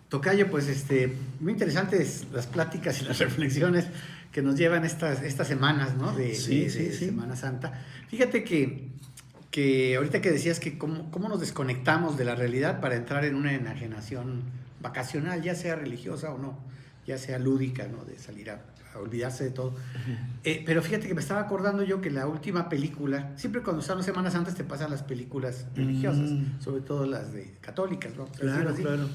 Tocayo, pues muy interesantes las pláticas y las reflexiones que nos llevan estas semanas, ¿no? De Semana Santa. Fíjate que ahorita que decías que cómo nos desconectamos de la realidad para entrar en una enajenación vacacional, ya sea religiosa o no, ya sea lúdica, ¿no? De salir a olvidarse de todo. Pero fíjate que me estaba acordando yo que la última película, siempre cuando están Semanas Santas te pasan las películas religiosas, sobre todo las de católicas, ¿no? Claro, claro.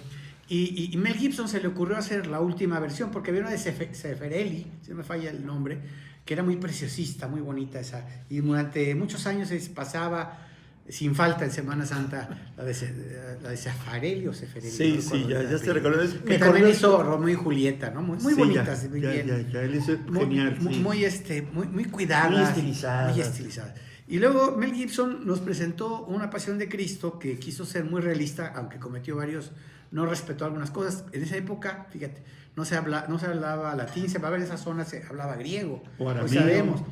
Y Mel Gibson se le ocurrió hacer la última versión, porque había una de Seferelli, si no me falla el nombre, que era muy preciosista, muy bonita esa. Y durante muchos años se pasaba sin falta en Semana Santa la de Zaffarelli o Seferelli. Sí, no sí, ya se recuerda. Que también hizo Romeo y Julieta, ¿no? Muy bonitas, muy bien. Ya, él hizo genial. Muy cuidadas. Muy estilizadas. Y luego Mel Gibson nos presentó Una Pasión de Cristo, que quiso ser muy realista, aunque cometió varios, no respetó algunas cosas. En esa época, fíjate, no se hablaba latín, se hablaba en esa zona, se hablaba griego. Hoy sabemos.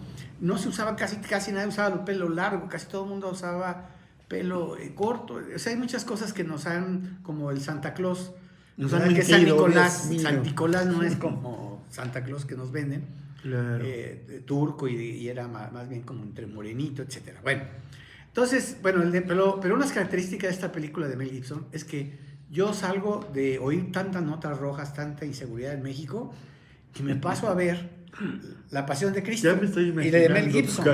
No se usaba casi nadie usaba el pelo largo, casi todo el mundo usaba pelo corto. O sea, hay muchas cosas que nos han, como el Santa Claus, nos han mentido, que San Nicolás. San Nicolás no es como Santa Claus que nos venden. Claro. Turco y era más bien como entre morenito, etcétera. Bueno, entonces, pero unas características de esta película de Mel Gibson es que yo salgo de oír tantas notas rojas, tanta inseguridad en México, que me paso a ver La Pasión de Cristo y de Mel Gibson,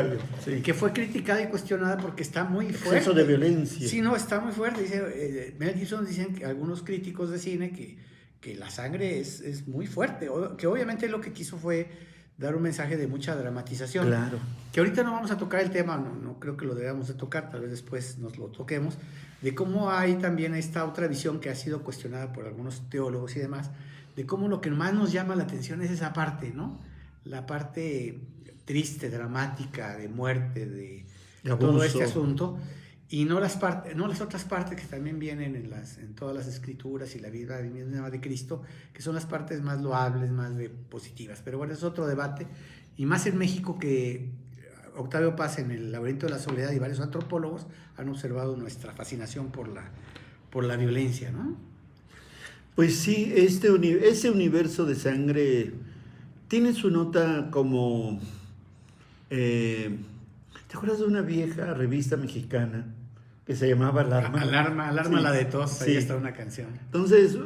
que fue criticada y cuestionada porque está muy fuerte. Exceso de violencia. Sí, no, está muy fuerte. Dice, Mel Gibson dicen que algunos críticos de cine que la sangre es muy fuerte, que obviamente lo que quiso fue dar un mensaje de mucha dramatización. Claro. Que ahorita no vamos a tocar el tema, no creo que lo debamos de tocar, tal vez después nos lo toquemos, de cómo hay también esta otra visión que ha sido cuestionada por algunos teólogos y demás, de cómo lo que más nos llama la atención es esa parte, ¿no? La parte triste, dramática, de muerte, de todo este asunto, y no las otras partes que también vienen en todas las escrituras y la vida misma de Cristo, que son las partes más loables, más positivas. Pero bueno, es otro debate, y más en México, que Octavio Paz en El Laberinto de la Soledad y varios antropólogos han observado nuestra fascinación por la violencia, ¿no? Pues sí, ese universo de sangre tiene su nota como... ¿te acuerdas de una vieja revista mexicana que se llamaba Alarma? Alarma, sí. La de tos, sí. Ahí está una canción. Entonces,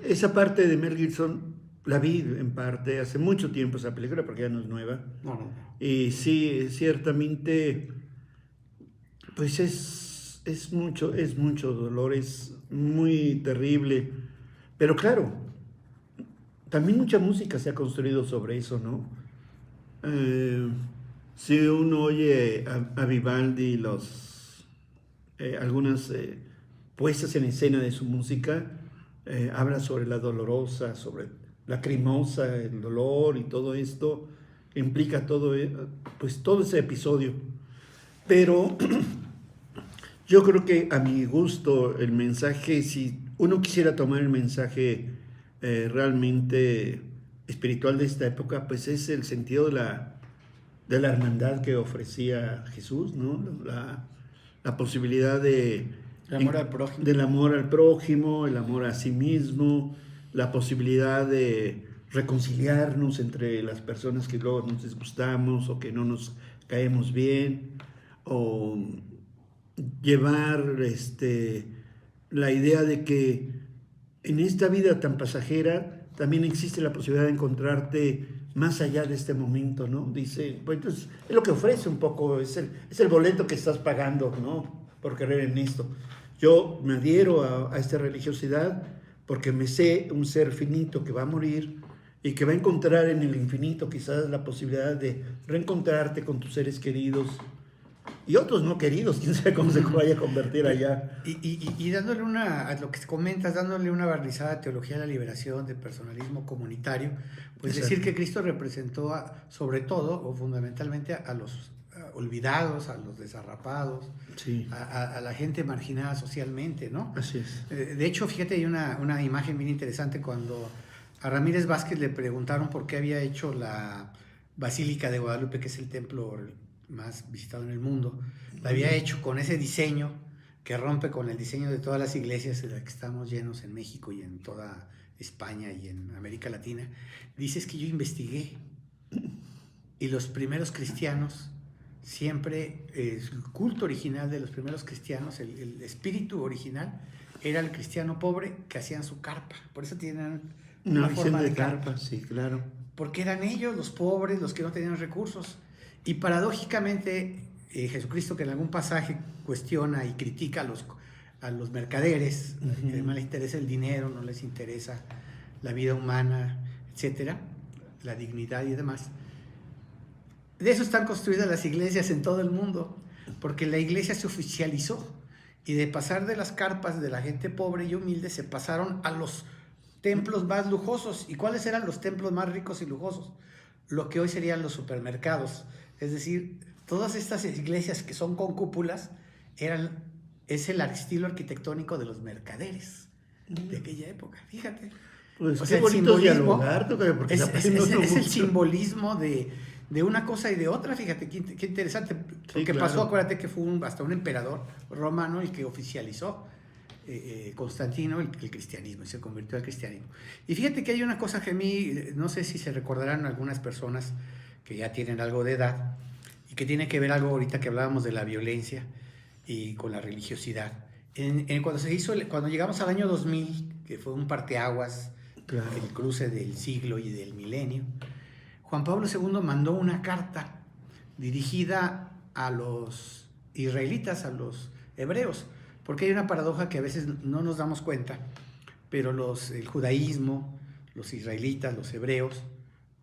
esa parte de Mel Gibson la vi en parte hace mucho tiempo, esa película, porque ya no es nueva. No. Y sí, ciertamente, pues es mucho dolor, es muy terrible. Pero claro, también mucha música se ha construido sobre eso, ¿no? Si uno oye a Vivaldi algunas puestas en escena de su música, habla sobre la dolorosa, sobre la lacrimosa, el dolor y todo esto, implica todo ese episodio. Pero yo creo que a mi gusto el mensaje, si uno quisiera tomar el mensaje realmente espiritual de esta época, pues es el sentido de la hermandad que ofrecía Jesús, ¿no? La posibilidad del amor al prójimo, el amor a sí mismo, la posibilidad de reconciliarnos entre las personas que luego nos disgustamos o que no nos caemos bien, o llevar la idea de que en esta vida tan pasajera también existe la posibilidad de encontrarte más allá de este momento, ¿no? Dice, pues entonces es lo que ofrece un poco, es el boleto que estás pagando, ¿no? Por creer en esto. Yo me adhiero a esta religiosidad porque me sé un ser finito que va a morir y que va a encontrar en el infinito quizás la posibilidad de reencontrarte con tus seres queridos y otros no queridos, quién sabe cómo se vaya a convertir allá. Y dándole a lo que comentas, dándole una barnizada teología de la liberación, de personalismo comunitario, pues exacto. Decir que Cristo representó sobre todo o fundamentalmente a los olvidados, a los desarrapados, sí. a la gente marginada socialmente, ¿no? Así es. De hecho, fíjate, hay una imagen bien interesante cuando a Ramírez Vázquez le preguntaron por qué había hecho la Basílica de Guadalupe, que es el templo más visitado en el mundo. La había hecho con ese diseño que rompe con el diseño de todas las iglesias de las que estamos llenos en México y en toda España y en América Latina, dice es que yo investigué y los primeros cristianos, siempre el culto original de los primeros cristianos, el espíritu original, era el cristiano pobre que hacían su carpa. Por eso tienen Una una forma de de carpa. carpa, sí, claro. Porque eran ellos los pobres, los que no tenían recursos. Y paradójicamente, Jesucristo, que en algún pasaje cuestiona y critica a los mercaderes, que además les interesa el dinero, no les interesa la vida humana, etcétera, la dignidad y demás. De eso están construidas las iglesias en todo el mundo, porque la iglesia se oficializó y de pasar de las carpas de la gente pobre y humilde se pasaron a los templos más lujosos. ¿Y cuáles eran los templos más ricos y lujosos? Lo que hoy serían los supermercados. Es decir, todas estas iglesias que son con cúpulas es el estilo arquitectónico de los mercaderes de aquella época. Fíjate. Pues O qué sea, el bonito simbolismo dialogar, porque es, está es- es- aprendiendo es el mucho. simbolismo de una cosa y de otra. Fíjate, qué interesante. Porque claro. pasó, acuérdate que fue hasta un emperador romano el que oficializó Constantino el cristianismo y se convirtió al cristianismo. Y fíjate que hay una cosa que a mí, no sé si se recordarán algunas personas que ya tienen algo de edad y que tiene que ver algo ahorita que hablábamos de la violencia y con la religiosidad. Cuando llegamos al año 2000, que fue un parteaguas, Claro. el cruce del siglo y del milenio, Juan Pablo II mandó una carta dirigida a los israelitas, a los hebreos, porque hay una paradoja que a veces no nos damos cuenta, pero el judaísmo, los israelitas, los hebreos,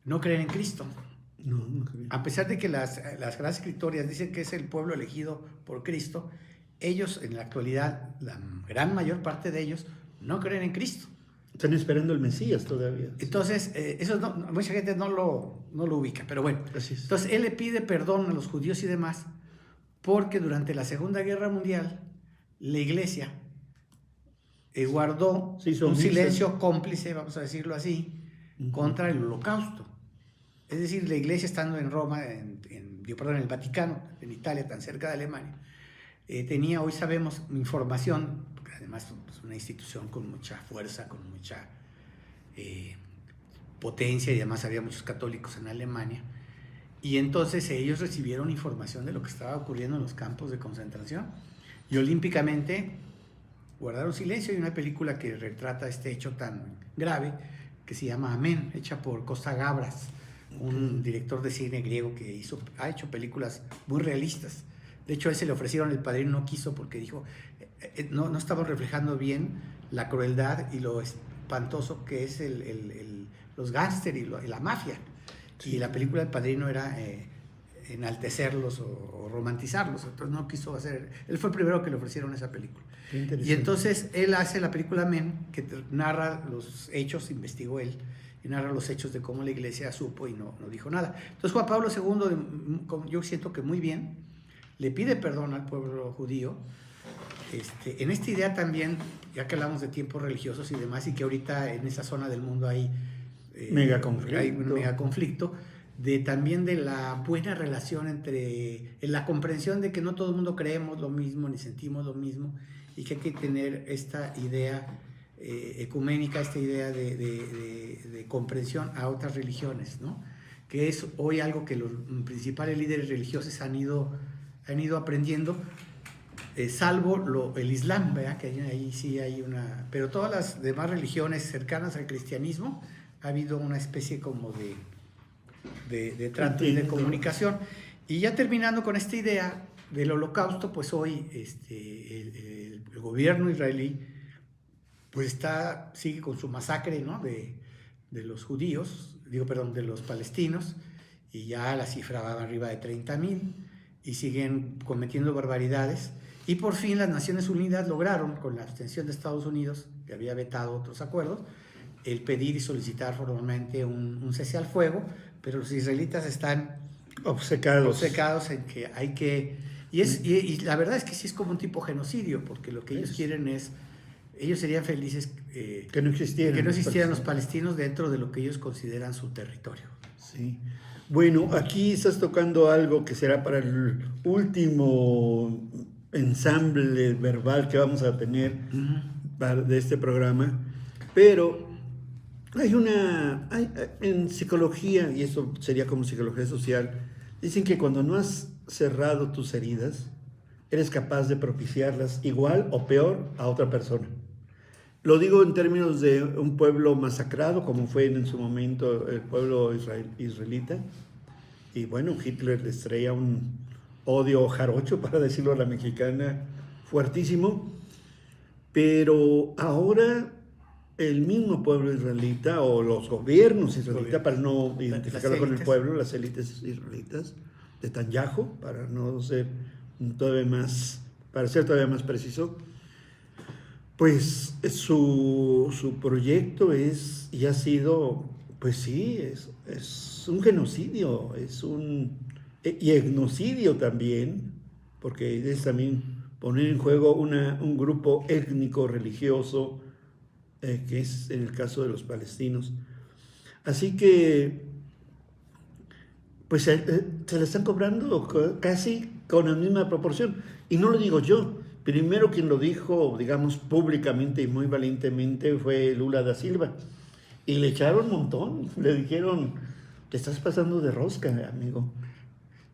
no creen en Cristo. No. A pesar de que las Sagradas Escrituras dicen que es el pueblo elegido por Cristo, ellos en la actualidad, la gran mayor parte de ellos, no creen en Cristo. Están esperando el Mesías todavía. Entonces, eso mucha gente no lo ubica, pero bueno. Así es. Entonces, él le pide perdón a los judíos y demás, porque durante la Segunda Guerra Mundial, la iglesia guardó Se hizo un omisa. silencio cómplice, vamos a decirlo así, contra el Holocausto. Es decir, la iglesia estando en Roma, en el Vaticano, en Italia, tan cerca de Alemania, tenía, hoy sabemos, información, porque además es una institución con mucha fuerza, con mucha potencia, y además había muchos católicos en Alemania, y entonces ellos recibieron información de lo que estaba ocurriendo en los campos de concentración, y olímpicamente guardaron silencio. Hay una película que retrata este hecho tan grave, que se llama Amén, hecha por Costa Gavras, un director de cine griego que ha hecho películas muy realistas. De hecho, a él se le ofrecieron, el padrino no quiso porque dijo, no estamos reflejando bien la crueldad y lo espantoso que es los gángsters y la mafia. Sí. Y la película del padrino era enaltecerlos o romantizarlos, entonces no quiso hacer. Él fue el primero que le ofrecieron esa película. Y entonces él hace la película Men, que narra los hechos, investigó él, y narra los hechos de cómo la iglesia supo y no dijo nada. Entonces Juan Pablo II, yo siento que muy bien, le pide perdón al pueblo judío, en esta idea también, ya que hablamos de tiempos religiosos y demás, y que ahorita en esa zona del mundo hay un mega conflicto, también de la buena relación en la comprensión de que no todo el mundo creemos lo mismo ni sentimos lo mismo, y que hay que tener esta idea ecuménica, esta idea de comprensión a otras religiones, ¿no? Que es hoy algo que los principales líderes religiosos han ido aprendiendo, salvo el Islam, ¿verdad? Que ahí sí hay una. Pero todas las demás religiones cercanas al cristianismo ha habido una especie como de trato y de comunicación. Y ya terminando con esta idea del Holocausto, pues hoy el gobierno israelí pues sigue con su masacre, ¿no? de los judíos, de los palestinos, y ya la cifra va arriba de 30,000 y siguen cometiendo barbaridades. Y por fin las Naciones Unidas lograron, con la abstención de Estados Unidos, que había vetado otros acuerdos, el pedir y solicitar formalmente un cese al fuego, pero los israelitas están obcecados en que hay que. Y la verdad es que sí es como un tipo genocidio, porque lo que ellos quieren es. Ellos serían felices que no existieran los palestinos dentro de lo que ellos consideran su territorio. Sí. Bueno, aquí estás tocando algo que será para el último ensamble verbal que vamos a tener de este programa, pero en psicología, y eso sería como psicología social, dicen que cuando no has cerrado tus heridas, eres capaz de propiciarlas igual o peor a otra persona. Lo digo en términos de un pueblo masacrado, como fue en su momento el pueblo israelita, y bueno, Hitler les traía un odio jarocho, para decirlo a la mexicana, fuertísimo, pero ahora el mismo pueblo israelita o los gobiernos israelitas, para no identificarlo con el pueblo, las élites israelitas, de Netanyahu, para ser todavía más preciso, pues su proyecto es y ha sido, pues sí, es un genocidio, y etnocidio también, porque es también poner en juego un grupo étnico religioso, que es en el caso de los palestinos. Así que, pues se le están cobrando casi con la misma proporción. Y no lo digo yo. Primero quien lo dijo, digamos, públicamente y muy valientemente fue Lula da Silva. Y le echaron un montón. Le dijeron, te estás pasando de rosca, amigo.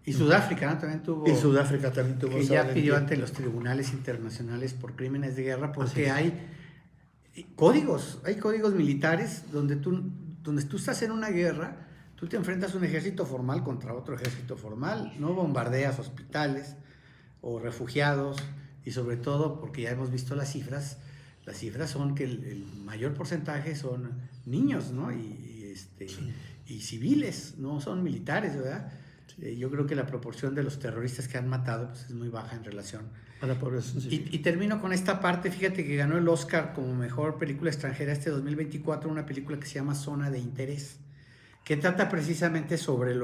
Y Sudáfrica, ¿no? Sudáfrica también tuvo. Que ya pidió ante los tribunales internacionales por crímenes de guerra, porque hay códigos militares donde tú estás en una guerra, tú te enfrentas a un ejército formal contra otro ejército formal, no bombardeas hospitales o refugiados, y sobre todo porque ya hemos visto las cifras son que el mayor porcentaje son niños, ¿no? Y civiles, no son militares, ¿verdad? Yo creo que la proporción de los terroristas que han matado pues, es muy baja en relación a la población civil. Y termino con esta parte. Fíjate que ganó el Oscar como mejor película extranjera 2024, una película que se llama Zona de Interés, que trata precisamente sobre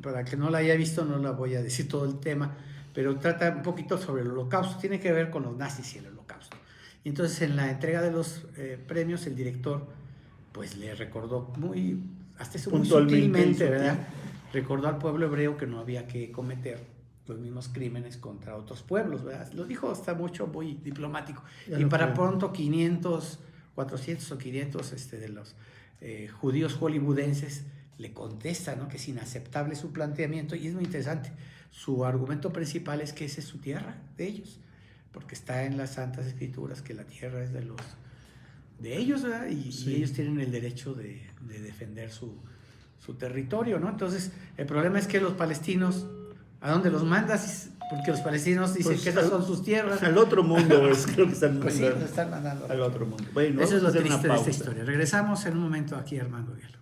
para que no la haya visto no la voy a decir todo el tema, pero trata un poquito sobre el Holocausto, tiene que ver con los nazis y el Holocausto. Y entonces en la entrega de los premios el director pues le recordó muy sutilmente, ¿verdad? Recordó al pueblo hebreo que no había que cometer los mismos crímenes contra otros pueblos, ¿verdad? Lo dijo hasta muy diplomático. Y para pronto 400 o 500 de los judíos hollywoodenses le contestan, ¿no? Que es inaceptable su planteamiento, y es muy interesante. Su argumento principal es que esa es su tierra, de ellos, porque está en las Santas Escrituras que la tierra es de ellos, ¿verdad? Y ellos tienen el derecho de defender su territorio, ¿no? Entonces, el problema es que los palestinos, ¿a dónde los mandas? Porque los palestinos dicen pues que esas son sus tierras. Al otro mundo, creo que están mandando. Pues sí, los están mandando. Al otro mundo. Bueno, eso es lo triste de esta historia. Regresamos en un momento aquí, Armando Diálogo.